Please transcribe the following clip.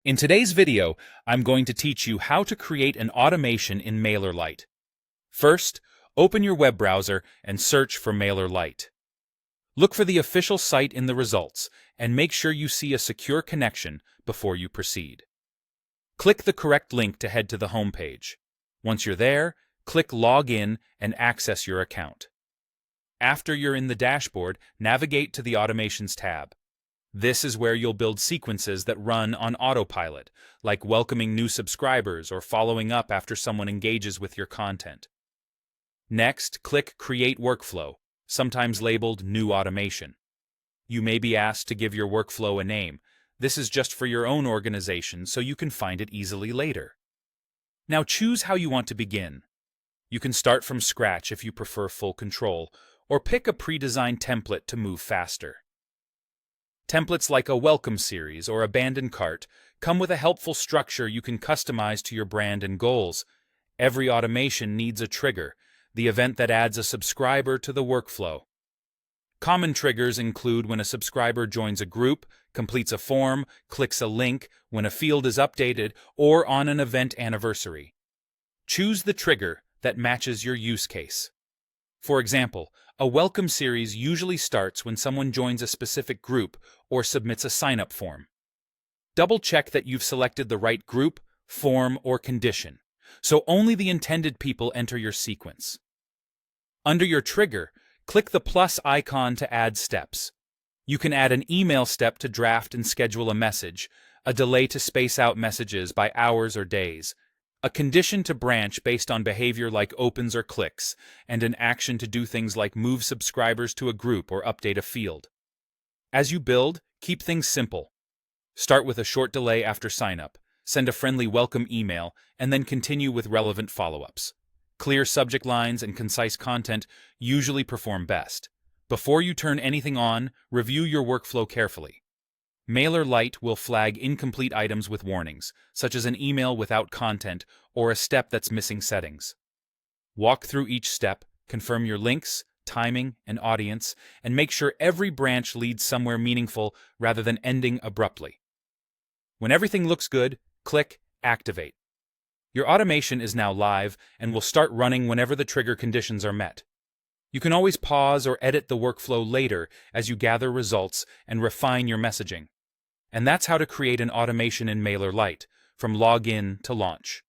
In today's video, I'm going to teach you how to create an automation in Mailerlite. First, open your web browser and search for Mailerlite. Look for the official site in the results and make sure you see a secure connection before you proceed. Click the correct link to head to the home page. Once you're there, click Log In and access your account. After you're in the dashboard, navigate to the Automations tab. This is where you'll build sequences that run on autopilot, like welcoming new subscribers or following up after someone engages with your content. Next, click Create Workflow, sometimes labeled New Automation. You may be asked to give your workflow a name. This is just for your own organization, so you can find it easily later. Now choose how you want to begin. You can start from scratch if you prefer full control, or pick a pre-designed template to move faster. Templates like a welcome series or abandoned cart come with a helpful structure you can customize to your brand and goals. Every automation needs a trigger, the event that adds a subscriber to the workflow. Common triggers include when a subscriber joins a group, completes a form, clicks a link, when a field is updated, or on an event anniversary. Choose the trigger that matches your use case. For example, a welcome series usually starts when someone joins a specific group or submits a sign-up form. Double-check that you've selected the right group, form, or condition, so only the intended people enter your sequence. Under your trigger, click the plus icon to add steps. You can add an email step to draft and schedule a message, a delay to space out messages by hours or days, a condition to branch based on behavior like opens or clicks, and an action to do things like move subscribers to a group or update a field. As you build, keep things simple. Start with a short delay after sign-up, send a friendly welcome email, and then continue with relevant follow-ups. Clear subject lines and concise content usually perform best. Before you turn anything on, review your workflow carefully. Mailerlite will flag incomplete items with warnings, such as an email without content or a step that's missing settings. Walk through each step, confirm your links, timing, and audience, and make sure every branch leads somewhere meaningful rather than ending abruptly. When everything looks good, click Activate. Your automation is now live and will start running whenever the trigger conditions are met. You can always pause or edit the workflow later as you gather results and refine your messaging. And that's how to create an automation in Mailerlite, from login to launch.